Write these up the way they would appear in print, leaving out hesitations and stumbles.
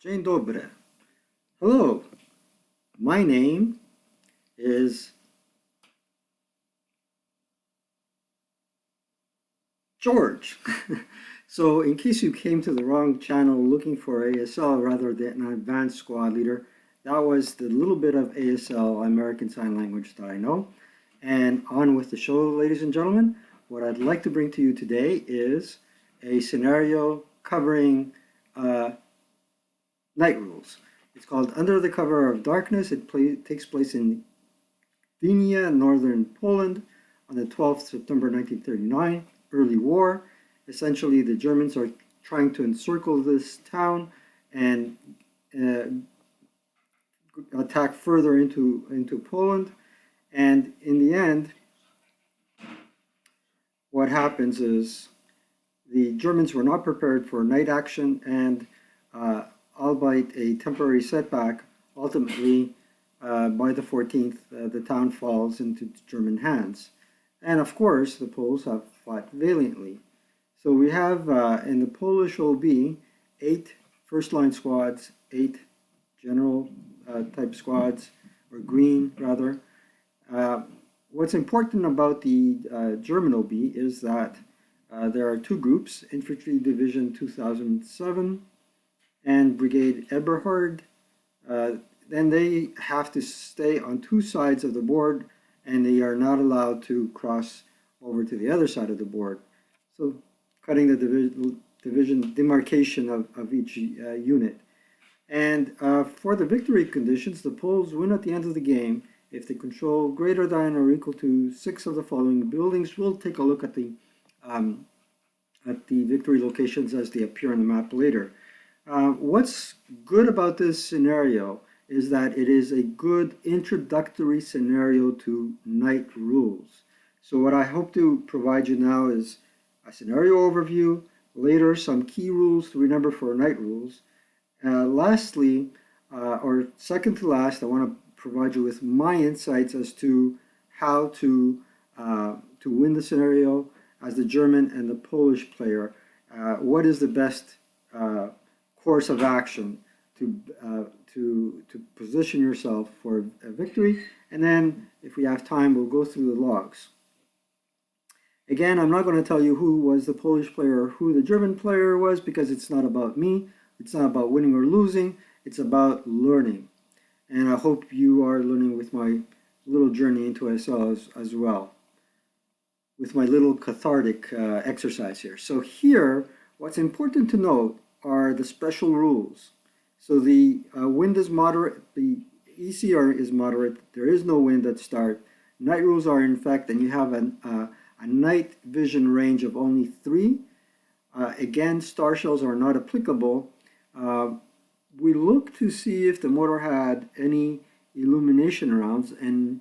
Dzień dobry. Hello, my name is George. So, in case you came to the wrong channel looking for ASL rather than an advanced squad leader, that was the little bit of ASL, American Sign Language, that I know. And on with the show, ladies and gentlemen. What I'd like to bring to you today is a scenario covering night rules. It's called Under the Cover of Darkness. It takes place in Gdynia, northern Poland, on the 12th September 1939, early war. Essentially, the Germans are trying to encircle this town and attack further into Poland. And in the end, what happens is the Germans were not prepared for night action, and albeit a temporary setback, ultimately by the 14th, the town falls into German hands. And of course, the Poles have fought valiantly. So we have in the Polish OB 8 first-line squads, 8 general type squads, or green rather. What's important about the German OB is that there are two groups, Infantry Division 2007 and Brigade Eberhard. Then they have to stay on two sides of the board, and they are not allowed to cross over to the other side of the board. So cutting the division demarcation of each unit. And for the victory conditions, the Poles win at the end of the game if they control greater than or equal to 6 of the following buildings. We'll take a look at the victory locations as they appear on the map later. What's good about this scenario is that it is a good introductory scenario to night rules. So what I hope to provide you now is a scenario overview, later some key rules to remember for night rules. Lastly, or second to last, I want to provide you with my insights as to how to win the scenario as the German and the Polish player. What is the best course of action to position yourself for a victory? And then, if we have time, we'll go through the logs. Again, I'm not going to tell you who was the Polish player or who the German player was, because it's not about me. It's not about winning or losing. It's about learning. And I hope you are learning with my little journey into ASL as well, with my little cathartic exercise here. So here, what's important to note are the special rules. So the wind is moderate, the ECR is moderate, there is no wind at start. Night rules are in effect, and you have a night vision range of only 3. Again, star shells are not applicable. We looked to see if the motor had any illumination rounds, and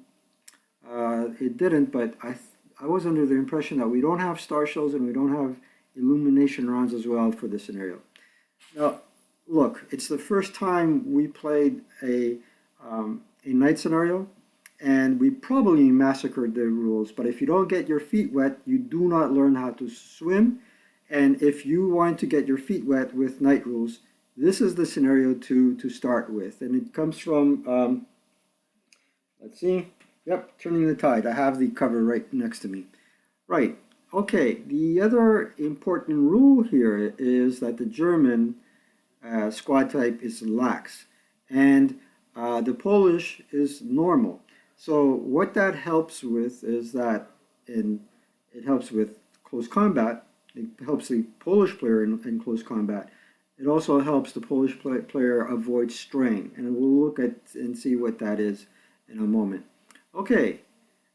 it didn't, but I was under the impression that we don't have star shells and we don't have illumination rounds as well for this scenario. Now, look, it's the first time we played a night scenario, and we probably massacred the rules, but if you don't get your feet wet, you do not learn how to swim. And if you want to get your feet wet with night rules, this is the scenario to start with. And it comes from, let's see, yep, Turning the Tide. I have the cover right next to me. Right, okay, the other important rule here is that the German squad type is lax, and the Polish is normal. So what that helps with is that it helps with close combat. It helps the Polish player in close combat. It also helps the Polish player avoid straying, and we'll look at and see what that is in a moment. Okay,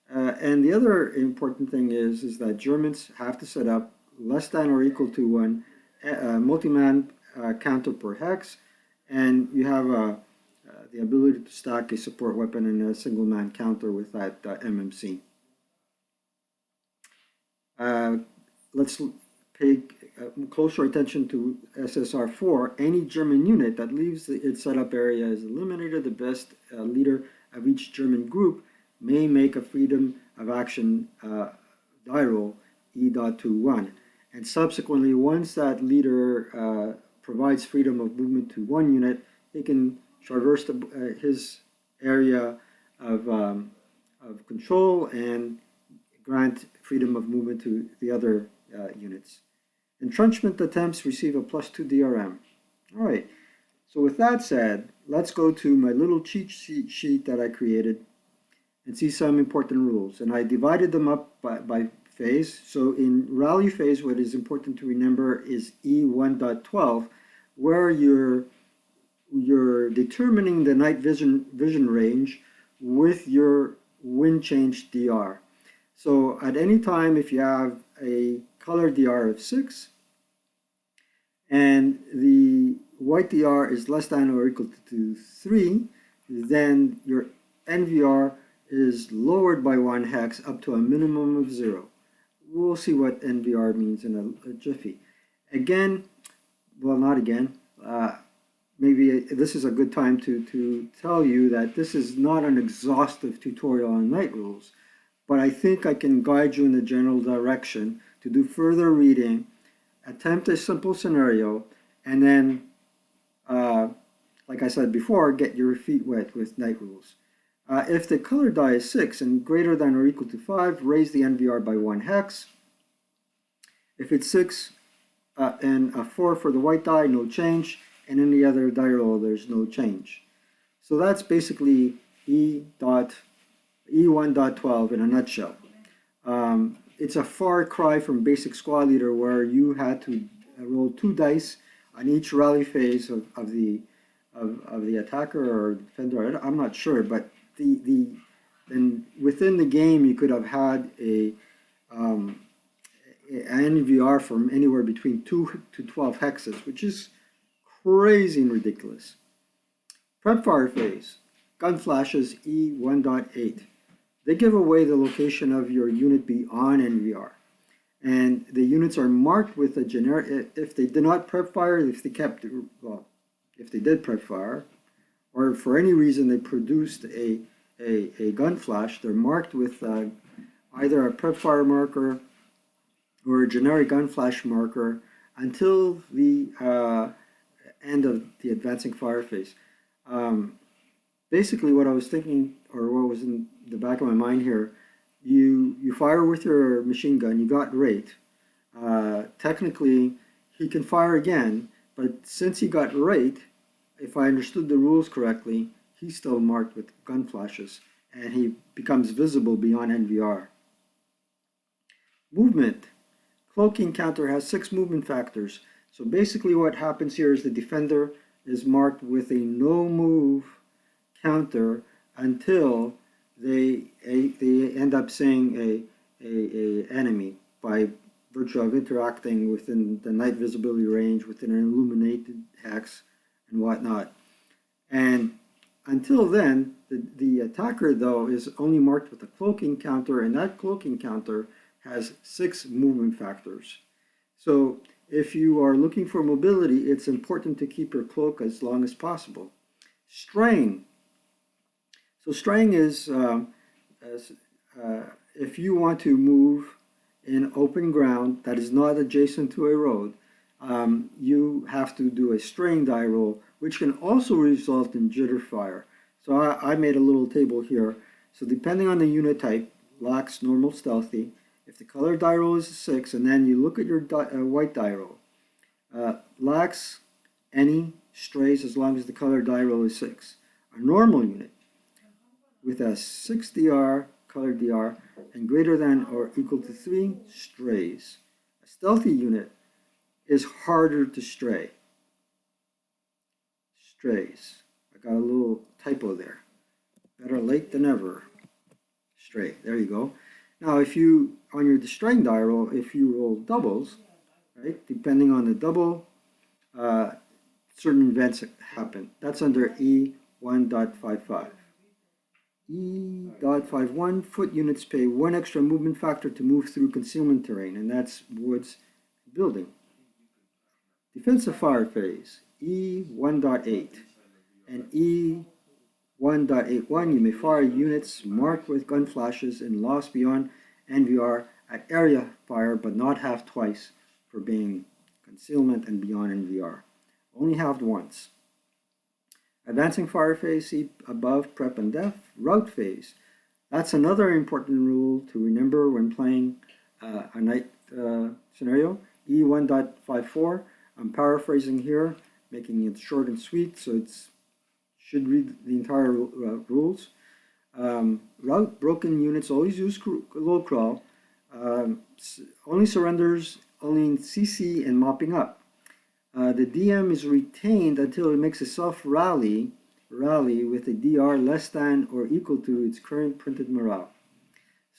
and the other important thing is that Germans have to set up less than or equal to 1 multi-man counter per hex, and you have the ability to stack a support weapon and a single man counter with that MMC. Let's pay closer attention to SSR4. Any German unit that leaves its setup area is eliminated. The best leader of each German group may make a freedom of action die roll E.21. And subsequently, once that leader provides freedom of movement to one unit, he can traverse his area of control and grant freedom of movement to the other units. Entrenchment attempts receive a +2 DRM. All right, so with that said, let's go to my little cheat sheet that I created and see some important rules. And I divided them up by phase. So in rally phase, what is important to remember is E1.12, where you're determining the night vision range with your wind change DR. So at any time, if you have a color DR of 6 and the white DR is less than or equal to 3, then your NVR is lowered by 1 hex up to a minimum of 0. We'll see what NVR means in a jiffy. Again, well, not again. Maybe this is a good time to tell you that this is not an exhaustive tutorial on night rules, but I think I can guide you in the general direction to do further reading, attempt a simple scenario, and then, like I said before, get your feet wet with night rules. If the color die is 6 and greater than or equal to 5, raise the NVR by 1 hex. If it's 6 and a 4 for the white die, no change, and in the other die roll, there's no change. So that's basically E1.12 in a nutshell. It's a far cry from basic squad leader where you had to roll 2 dice on each rally phase of the attacker or defender. I'm not sure, but then within the game you could have had an NVR from anywhere between 2 to 12 hexes, which is crazy and ridiculous. Prep fire phase, gun flashes E1.8. They give away the location of your unit beyond NVR. And the units are marked with a generic, if they did not prep fire, if they did prep fire, or for any reason they produced a gun flash, they're marked with either a prep fire marker or a generic gun flash marker until the end of the advancing fire phase. Basically what I was thinking, or what was in the back of my mind here, you fire with your machine gun, you got rate. Technically, he can fire again, but since he got rate, if I understood the rules correctly, he's still marked with gun flashes, and he becomes visible beyond NVR. Movement. Cloaking counter has 6 movement factors. So basically what happens here is the defender is marked with a no move counter until they end up seeing a enemy by virtue of interacting within the night visibility range, within an illuminated hex and whatnot. And until then, the attacker though is only marked with a cloaking counter, and that cloaking counter has 6 movement factors. So if you are looking for mobility, it's important to keep your cloak as long as possible. Straying. So straying is if you want to move in open ground that is not adjacent to a road, you have to do a straying die roll, which can also result in jitter fire. So I made a little table here. So depending on the unit type, lax, normal, stealthy, if the color die roll is a 6, and then you look at your white die roll, lax, any, strays as long as the color die roll is 6. A normal unit with a 6 DR, color DR, and greater than or equal to 3, strays. A stealthy unit is harder to stray. Strays. I got a little typo there. Better late than never. Stray. There you go. Now, if you, on your straying die roll, if you roll doubles, right, depending on the double, certain events happen. That's under E1.55. E.51, foot units pay 1 extra movement factor to move through concealment terrain, and that's woods, building. Defensive fire phase, E1.8 and E1.81, you may fire units marked with gun flashes and lost beyond NVR at area fire, but not half twice for being concealment and beyond NVR. only halved once. Advancing fire phase, see above prep and def. Route phase, that's another important rule to remember when playing a night scenario. E1.54, I'm paraphrasing here, making it short and sweet, so it's should read the entire rules. Route broken units always use low crawl. Only surrenders only in CC and mopping up. The DM is retained until it makes a soft rally with a DR less than or equal to its current printed morale.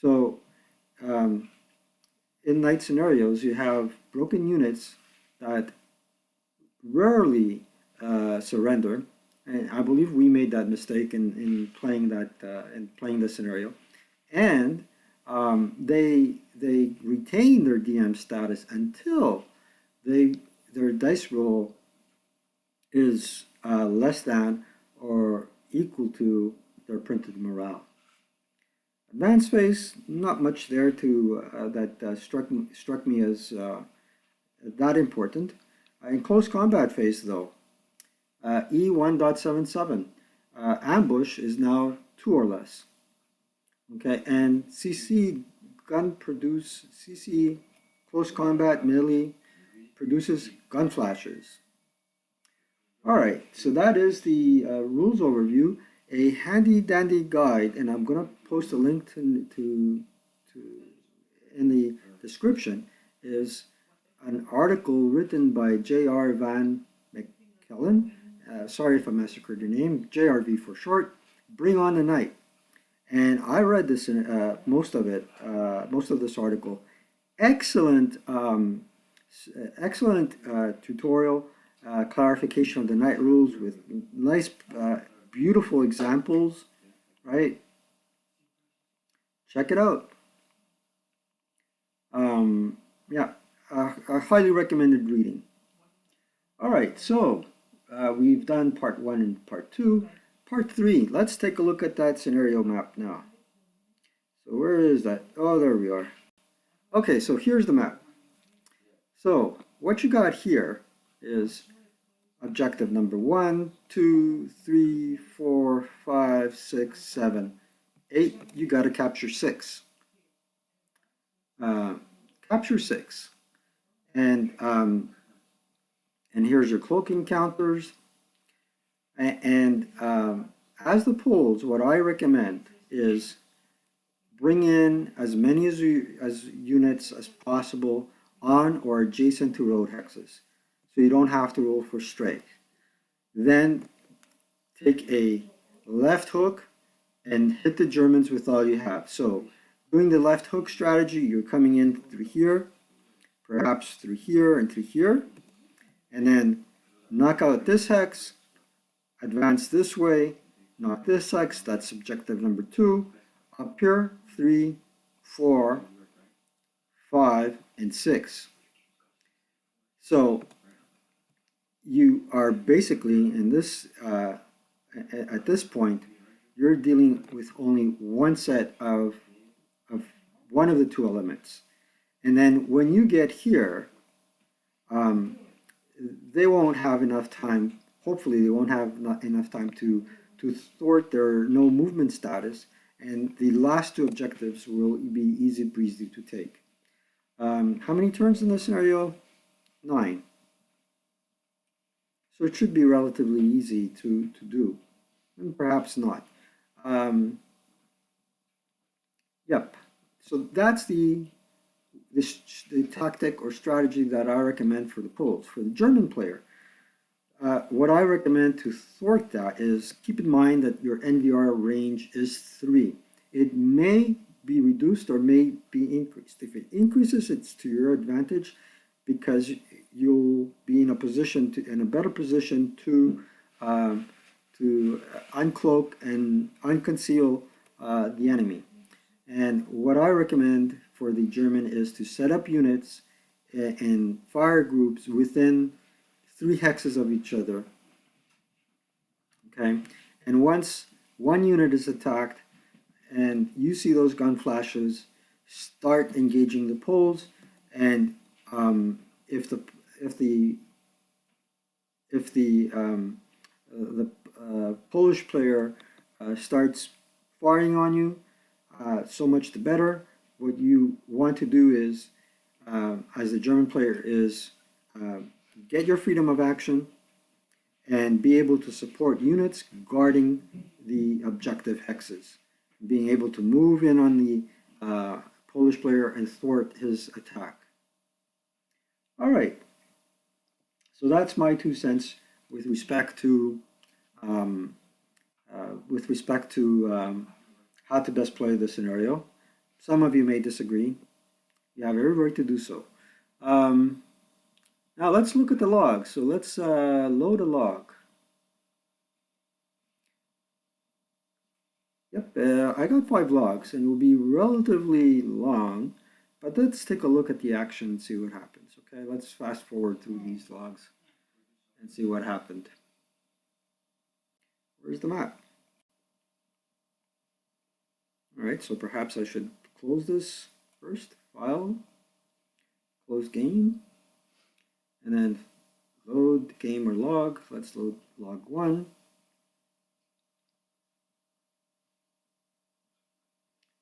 So in night scenarios, you have broken units that rarely surrender, and I believe we made that mistake in playing the scenario, and they retain their DM status until their dice roll is less than or equal to their printed morale. Advanced phase, not much there to that struck me as that important. In close combat phase, though, E1.77, ambush is now 2 or less. Okay, and CC close combat melee produces gun flashes. All right, so that is the rules overview. A handy dandy guide, and I'm going to post a link to in the description, is an article written by J.R. Van McKellen. Sorry if I massacred your name, JRV for short. Bring on the night. And I read this most of this article. Excellent, excellent tutorial, clarification of the night rules with nice, beautiful examples, right? Check it out. Yeah, a highly recommended reading. All right, so we've done part 1 and part 2. Part 3, let's take a look at that scenario map now. So where is that? Oh, there we are. Okay, so here's the map. So what you got here is objective number 1, 2, 3, 4, 5, 6, 7, 8. You got to capture 6. Capture 6. And here's your cloaking counters. And as the polls, what I recommend is bring in as many as units as possible on or adjacent to road hexes, so you don't have to roll for strike. Then take a left hook and hit the Germans with all you have. So doing the left hook strategy, you're coming in through here, perhaps through here and through here, and then knock out this hex, advance this way, knock this hex, that's objective number 2, up here, 3, 4, 5, and 6. So you are basically in this, at this point, you're dealing with only one set of one of the 2 elements. And then when you get here, they won't have enough time. Hopefully they won't have enough time to thwart their no movement status, and the last 2 objectives will be easy breezy to take. How many turns in this scenario? 9. So it should be relatively easy to do, and perhaps not. Yep. So that's the tactic or strategy that I recommend for the Poles. For the German player, what I recommend to thwart that is keep in mind that your NVR range is 3. It may be reduced or may be increased. If it increases, it's to your advantage because you'll be in a better position to uncloak and unconceal the enemy. And what I recommend for the German is to set up units in fire groups within 3 hexes of each other. Okay, and once one unit is attacked and you see those gun flashes, start engaging the poles. And if if the Polish player starts firing on you, so much the better. What you want to do is, as the German player, is uh, get your freedom of action and be able to support units guarding the objective hexes, being able to move in on the Polish player and thwart his attack. All right, so that's my 2 cents with respect to um, how to best play the scenario. Some of you may disagree. You have every right to do so. Um, Now let's look at the log. So let's load a log. Yep, I got 5 logs and it will be relatively long, but let's take a look at the action and see what happens. Okay, let's fast forward through these logs and see what happened. Where's the map? All right, so perhaps I should close this first. File, close game, and then load game or log. Let's load log 1.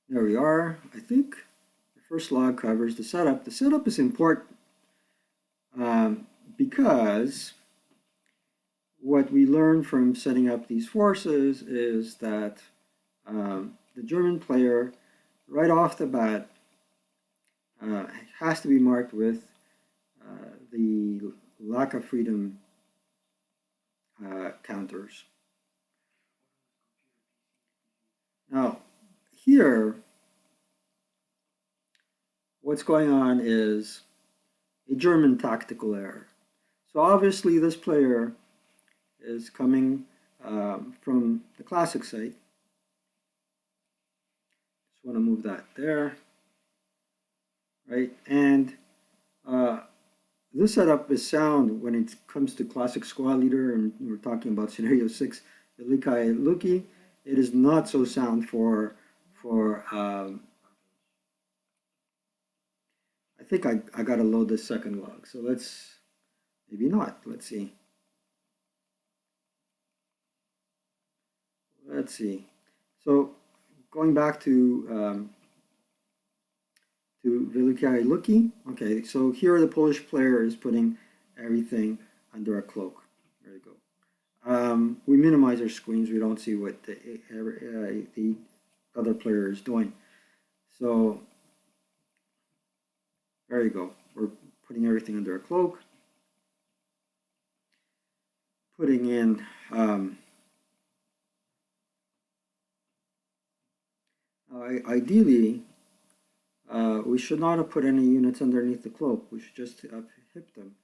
There we are. I think the first log covers the setup. The setup is important because what we learn from setting up these forces is that the German player, right off the bat, has to be marked with the lack of freedom counters. Now, here, what's going on is a German tactical error. So obviously this player is coming from the classic site. Just want to move that there, right? And this setup is sound when it comes to classic squad leader, and we're talking about scenario 6, Belated Luki. It is not so sound for I think I got to load this second log. So let's, maybe not. Let's see. Let's see. So going back to Velikai Luki. Okay, so here the Polish player is putting everything under a cloak. There you go. We minimize our screens. We don't see what the other player is doing. So there you go. We're putting everything under a cloak. Putting in ideally, we should not have put any units underneath the cloak. We should just have hit them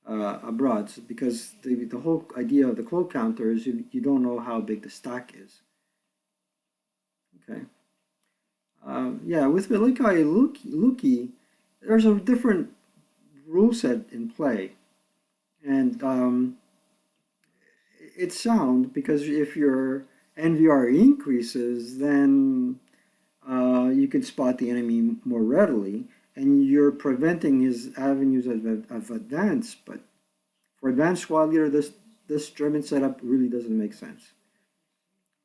abroad, because the whole idea of the cloak counter is you don't know how big the stack is. Okay. Yeah, with Velikai Luki, there's a different rule set in play, and it's sound because if your NVR increases, then you can spot the enemy more readily, and you're preventing his avenues of advance. But for advanced squad leader, this German setup really doesn't make sense.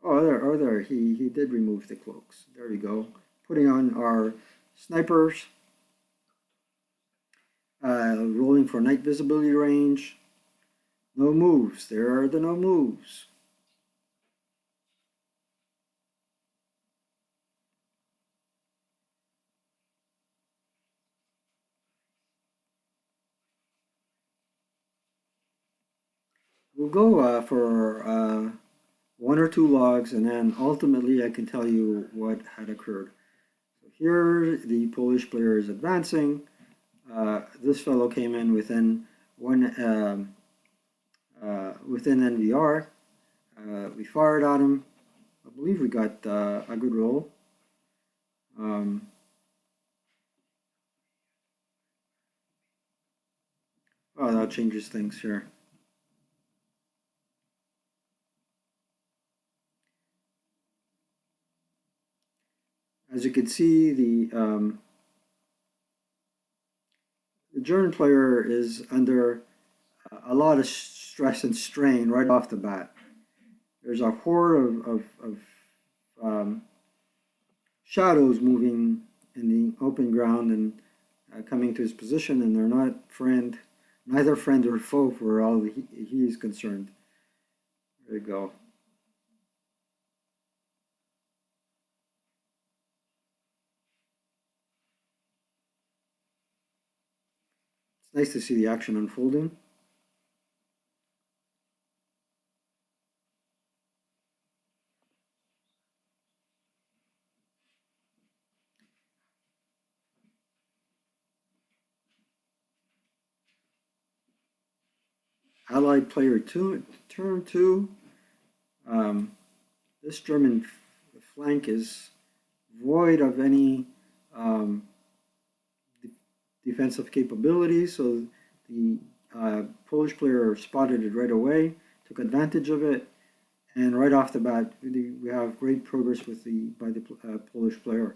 Oh, there, he did remove the cloaks. There we go. Putting on our snipers, rolling for night visibility range. No moves. There are the no moves. We'll go for 1 or 2 logs, and then ultimately I can tell you what had occurred. So here the Polish player is advancing. This fellow came in within within NVR. We fired at him. I believe we got a good roll. Oh, that changes things here. As you can see, the German player is under a lot of stress and strain right off the bat. There's a horde of shadows moving in the open ground and coming to his position, and they're not neither friend or foe for all he is concerned. There you go. It's nice to see the action unfolding. Allied player two, turn two. Um, this German flank is void of any um, defensive capabilities, so the Polish player spotted it right away, took advantage of it, and right off the bat, we have great progress by the Polish player.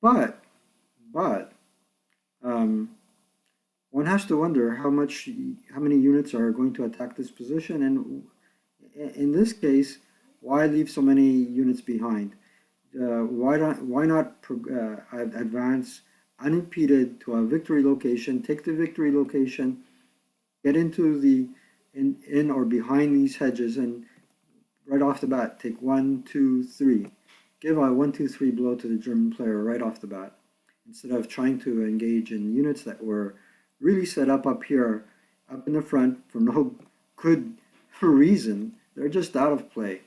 But but um, one has to wonder how many units are going to attack this position, and in this case, why leave so many units behind? Why not advance unimpeded to a victory location, take the victory location, get into the in or behind these hedges, and right off the bat take 1, 2, 3, give a 1, 2, 3 blow to the German player right off the bat, instead of trying to engage in units that were really set up here, up in the front for no good reason. They're just out of play.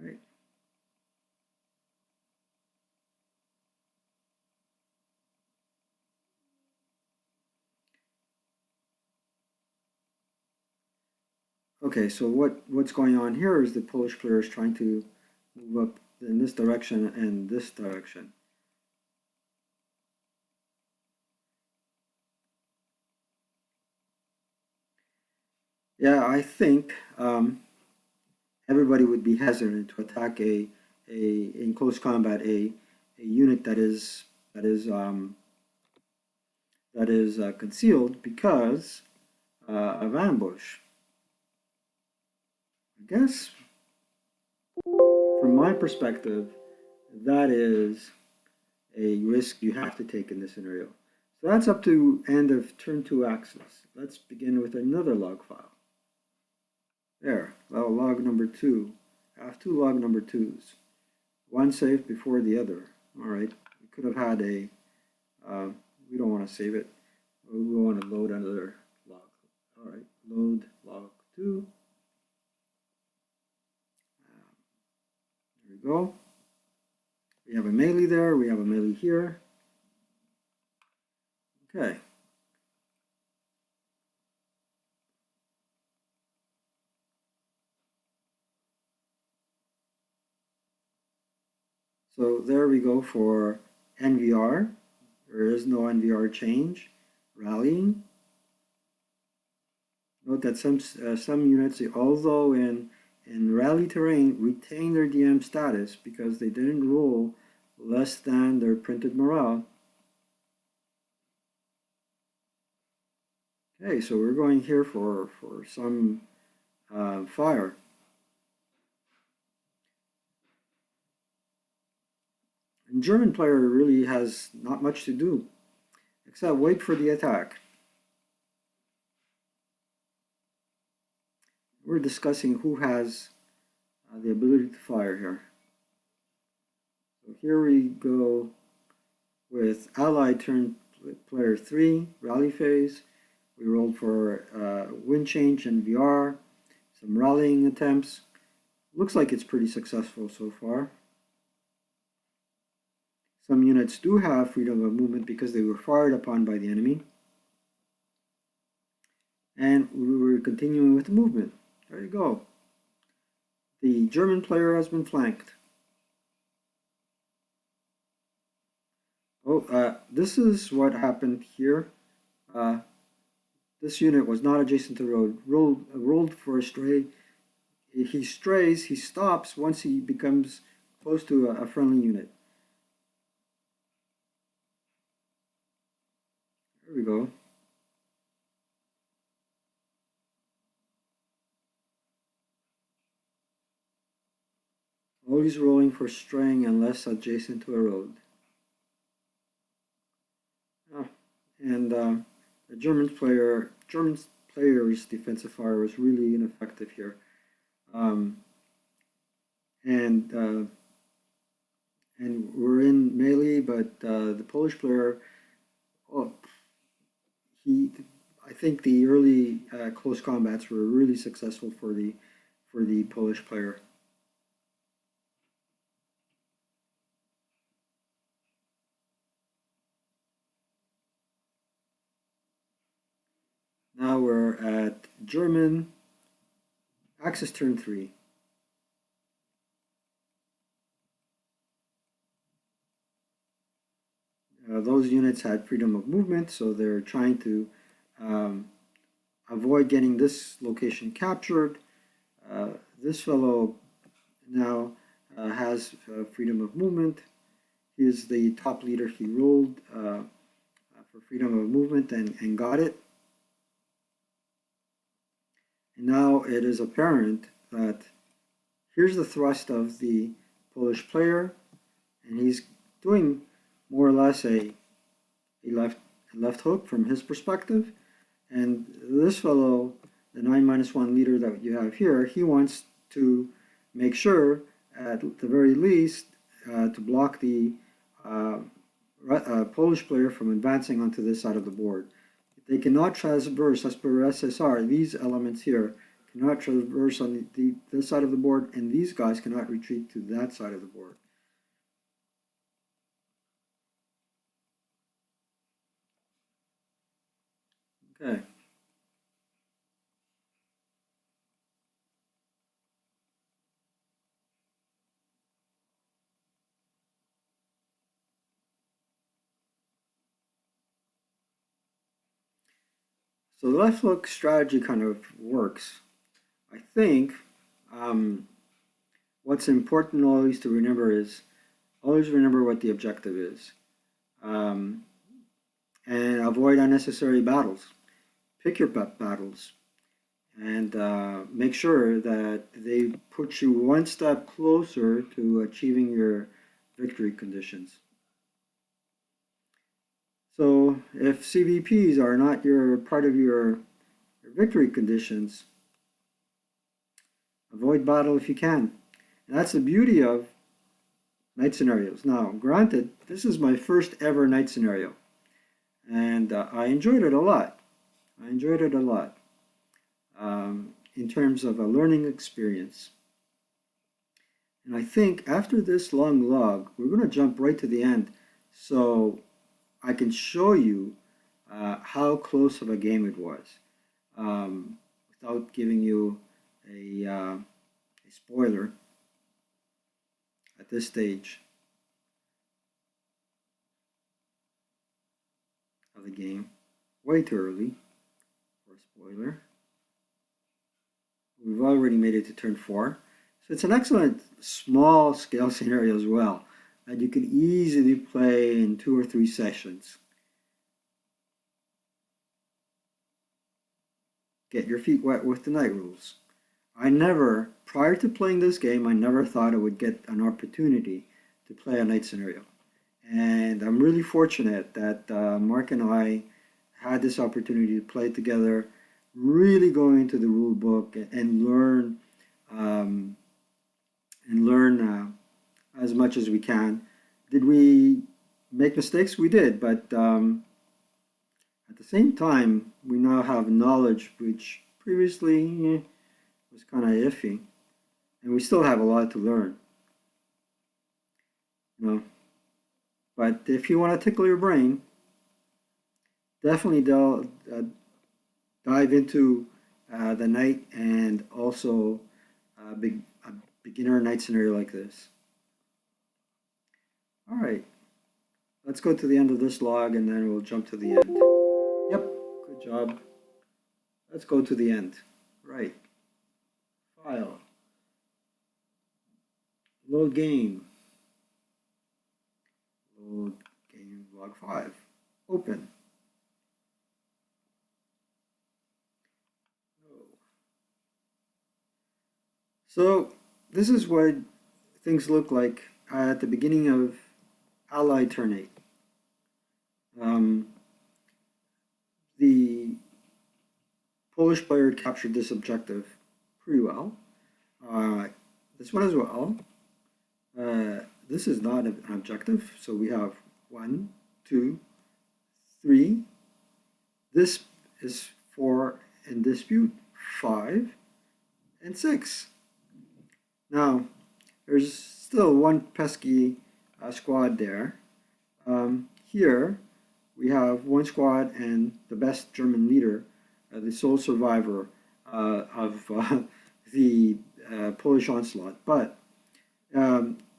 Right. Okay, so what's going on here is the Polish player is trying to move up in this direction and this direction. Yeah, I think everybody would be hesitant to attack in close combat a unit that is concealed because of ambush. I guess from my perspective, that is a risk you have to take in this scenario. So that's up to end of turn two axis. Let's begin with another log file. There, well, log number two. I have two log number twos. One saved before the other. All right, we could have had we don't want to save it. We want to load another log. All right, load log two. There we go. We have a melee there, we have a melee here. Okay. So there we go for NVR. There is no NVR change. Rallying. Note that some units, although in rally terrain, retain their DM status because they didn't roll less than their printed morale. Okay, so we're going here for some fire. And German player really has not much to do except wait for the attack. We're discussing who has the ability to fire here. So here we go with Allied turn player 3, rally phase. We rolled for wind change and VR, some rallying attempts. Looks like it's pretty successful so far. Some units do have freedom of movement because they were fired upon by the enemy. And we were continuing with the movement. There you go. The German player has been flanked. Oh, this is what happened here. This unit was not adjacent to the road. Rolled for a stray. He strays, he stops once he becomes close to a friendly unit. Here we go. Always rolling for straying unless adjacent to a road. Oh, and the German player's defensive fire was really ineffective here. Um, and uh, and we're in melee, but the Polish player, oh, he, I think the early close combats were really successful for the Polish player. Now we're at German Axis turn 3. Those units had freedom of movement, so they're trying to um, avoid getting this location captured. Uh, this fellow now has freedom of movement. He is the top leader. He rolled for freedom of movement and got it. And now it is apparent that here's the thrust of the Polish player, and he's doing more or less a left hook from his perspective. And this fellow, the 9-1 leader that you have here, he wants to make sure, at the very least, to block the Polish player from advancing onto this side of the board. They cannot traverse, as per SSR, these elements here cannot traverse on this side of the board, and these guys cannot retreat to that side of the board. Okay. So the left hook strategy kind of works. I think um, what's important always to remember is always remember what the objective is, um, and avoid unnecessary battles. Pick your battles and make sure that they put you one step closer to achieving your victory conditions. So if CVPs are not your part of your victory conditions, avoid battle if you can. And that's the beauty of night scenarios. Now, granted, this is my first ever night scenario, and I enjoyed it a lot. I enjoyed it a lot in terms of a learning experience. And I think after this long log, we're going to jump right to the end so I can show you how close of a game it was without giving you a spoiler at this stage of the game. Way too early for a spoiler. We've already made it to turn 4. So it's an excellent small scale scenario as well that you can easily play in 2 or 3 sessions. Get your feet wet with the night rules. I never, prior to playing this game, I never thought I would get an opportunity to play a night scenario. And I'm really fortunate that Mark and I had this opportunity to play together, really go into the rule book um, and learn as much as we can. Did we make mistakes? We did, but at the same time, we now have knowledge which previously was kind of iffy, and we still have a lot to learn. You know, but if you want to tickle your brain, definitely dive into the night and also a beginner night scenario like this. All right, let's go to the end of this log and then we'll jump to the end. Yep, good job. Let's go to the end. Right, file, load game, load game log 5, open. So this is what things look like at the beginning of Allied turn 8. Um, the Polish player captured this objective pretty well. Uh, this one as well. This is not an objective, so we have 1, 2, 3. This is 4 in dispute, 5, and 6. Now, there's still one pesky squad there. Here, we have one squad and the best German leader, the sole survivor of the Polish onslaught. But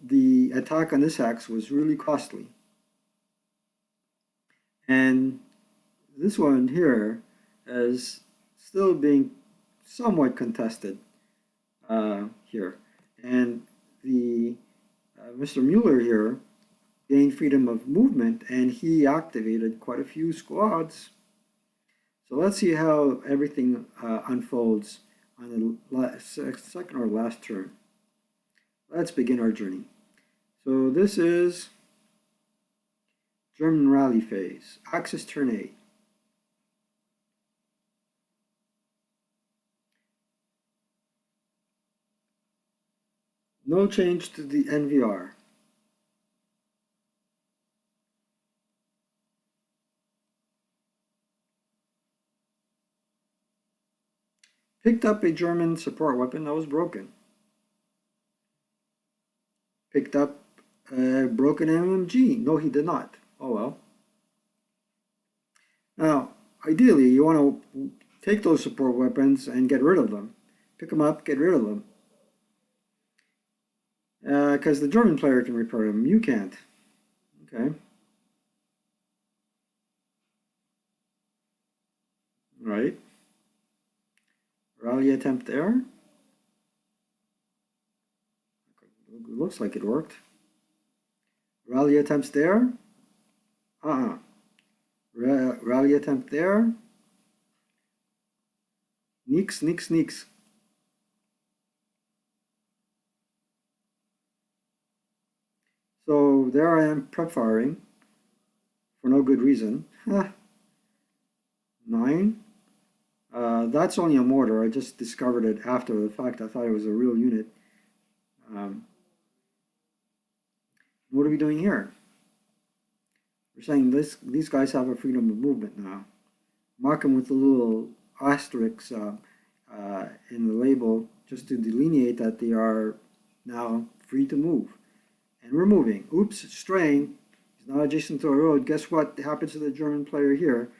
the attack on this axe was really costly. And this one here is still being somewhat contested here. And the Mr. Mueller here gained freedom of movement, and he activated quite a few squads. So let's see how everything unfolds on the second or last turn. Let's begin our journey. So this is German rally phase, Axis turn 8. No change to the NVR. Picked up a German support weapon that was broken. Picked up a broken MMG. No, he did not. Oh well. Now, ideally, you want to take those support weapons and get rid of them. Pick them up, get rid of them. Because the German player can repair them. You can't. Okay. Right. Rally attempt there. It looks like it worked. Rally attempts there. Rally attempt there. Nix, nix, nix. So there I am prep firing for no good reason. 9. That's only a mortar. I just discovered it after the fact. I thought it was a real unit. What are we doing here? We're saying these guys have a freedom of movement now. Mark them with a little asterisk in the label just to delineate that they are now free to move. And we're moving. Oops, strain. He's not adjacent to a road. Guess what happens to the German player here?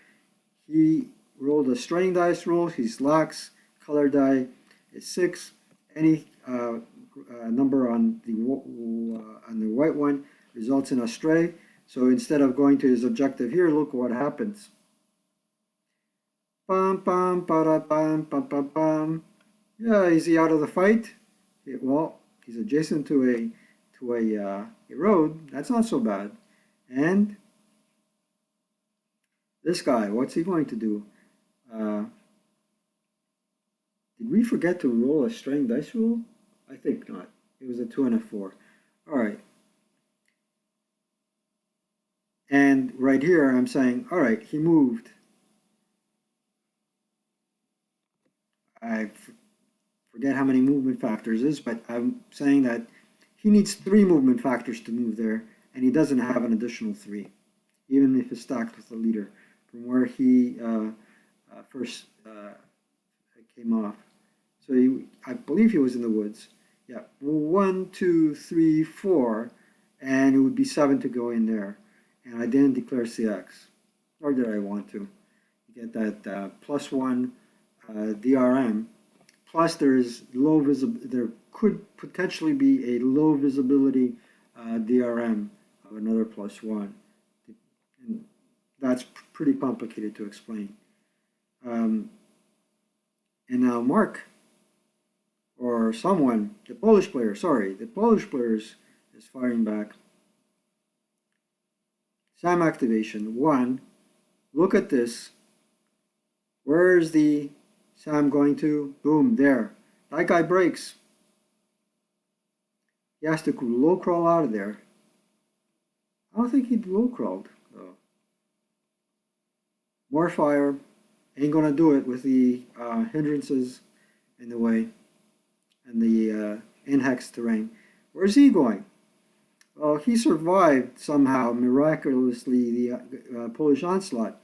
He rolled a strain dice roll. He's lax. Color die is 6. Any number on the white one results in a stray. So instead of going to his objective here, look what happens. Bum, bum, ba bum, bum, bum, bum. Yeah, is he out of the fight? Well, he's adjacent to a road. That's not so bad. And this guy, what's he going to do? Did we forget to roll a strain dice roll? I think not. It was a 2 and a 4. All right. And right here, I'm saying, all right, he moved. I forget how many movement factors is, but I'm saying that he needs 3 movement factors to move there, and he doesn't have an additional 3, even if it's stacked with the leader from where he first came off. So I believe he was in the woods. Yeah, 1, 2, 3, 4, and it would be 7 to go in there. And I didn't declare CX, or did I want to? You get that +1 DRM. Plus, there could potentially be a low visibility DRM of another +1. And that's pretty complicated to explain. And now Mark, or someone, the Polish player is firing back. SAM activation 1. Look at this. Where is the SAM going to? Boom, there. That guy breaks. He has to low crawl out of there. I don't think he low crawled though. More fire. Ain't gonna do it with the hindrances in the way and the in-hex terrain. Where's he going? Well, he survived somehow, miraculously, the Polish onslaught.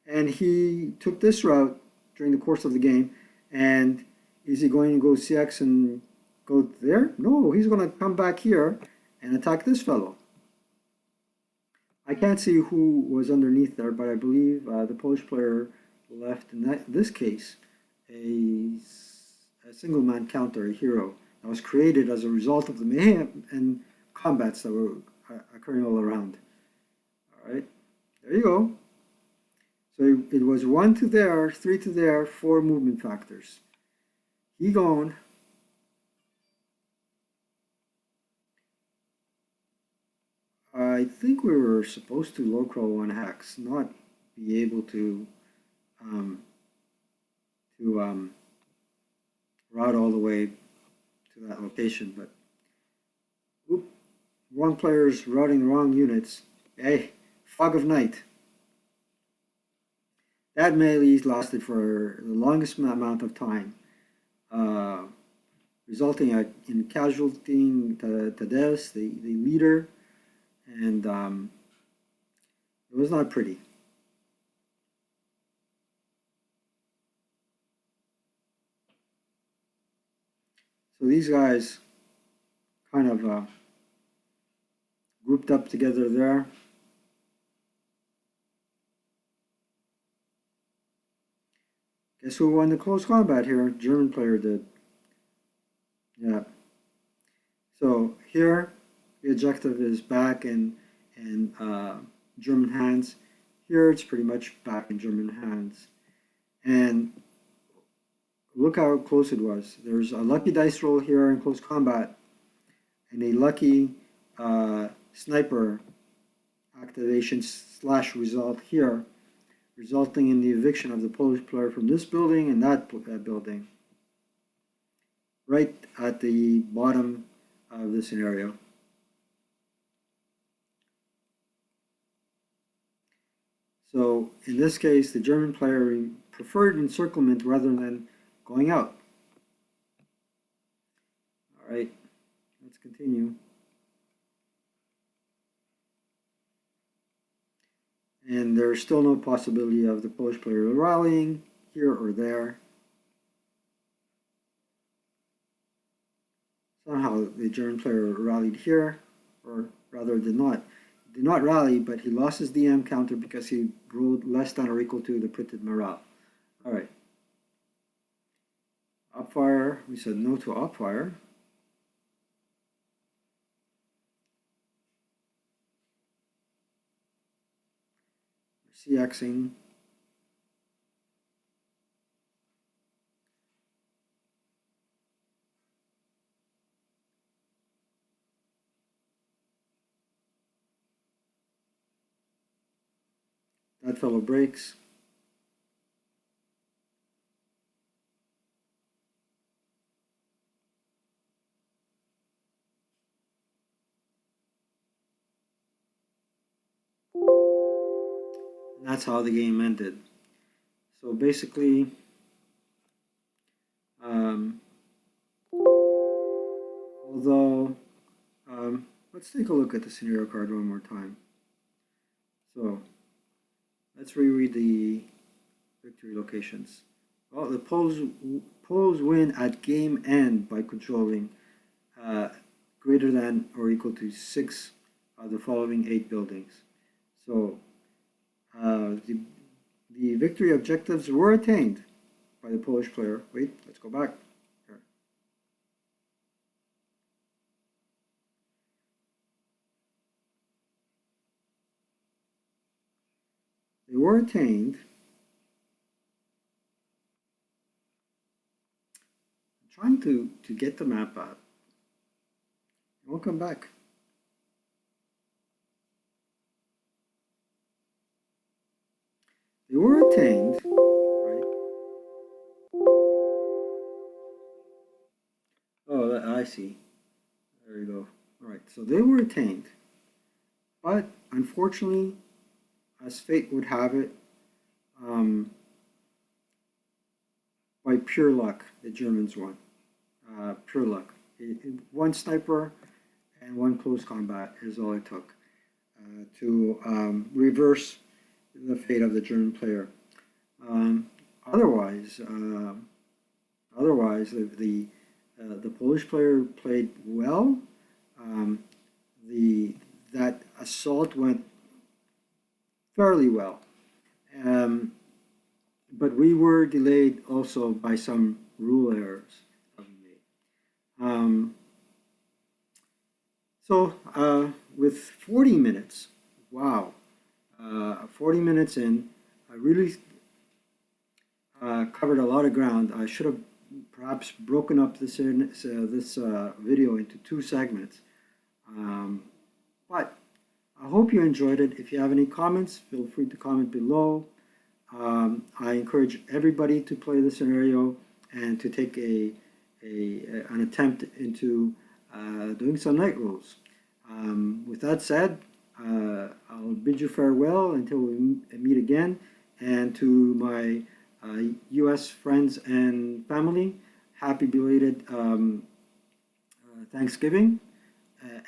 And he took this route during the course of the game. And is he going to go CX and go there? No, he's going to come back here and attack this fellow. I can't see who was underneath there, but I believe the Polish player left, in this case, a single man counter, a hero, that was created as a result of the mayhem and combats that were occurring all around. All right, there you go. So it was 1 to there, 3 to there, 4 movement factors. He gone. I think we were supposed to low crawl 1 hex, not be able to route all the way to that location, but oop, wrong players routing the wrong units. Hey, fog of night. That melee lasted for the longest amount of time, resulting in casualtying Tadeusz, the leader, and it was not pretty. So these guys kind of grouped up together there. Guess who won the close combat here? German player did. Yeah. So here, the objective is back in German hands. Here, it's pretty much back in German hands. And look how close it was. There's a lucky dice roll here in close combat, and a lucky sniper activation / result here, resulting in the eviction of the Polish player from this building and that building, right at the bottom of the scenario. So in this case, the German player preferred encirclement rather than going out. All right, let's continue. And there's still no possibility of the Polish player rallying here or there. Somehow the German player rallied here, or rather did not rally, but he lost his DM counter because he rolled less than or equal to the printed morale. All right. Upfire, we said no to upfire. CXing. That fellow breaks. And that's how the game ended. So basically, although, let's take a look at the scenario card one more time. So let's reread the victory locations. Well, the Poles win at game end by controlling greater than or equal to 6 of the following 8 buildings. So the victory objectives were attained by the Polish player. Wait, let's go back. Here. They were attained. I'm trying to get the map out. It won't come back. They were attained, right? Oh, I see. There you go. So they were attained. But unfortunately, as fate would have it, um, by pure luck, the Germans won. Pure luck. One sniper and one close combat is all it took to reverse the fate of the German player. Um, otherwise, otherwise the Polish player played well. Um, the that assault went fairly well, um, but we were delayed also by some rule errors that we made. With 40 minutes, wow, 40 minutes in, I really covered a lot of ground. I should have perhaps broken up this video into two segments. Um, but I hope you enjoyed it. If you have any comments, feel free to comment below. I encourage everybody to play the scenario and to take an attempt into doing some night rules. With that said, I'll bid you farewell until we meet again. And to my U.S. friends and family, happy belated Thanksgiving.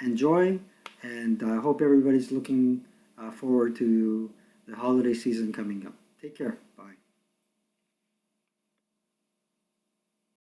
Enjoy, and I hope everybody's looking forward to the holiday season coming up. Take care. Bye.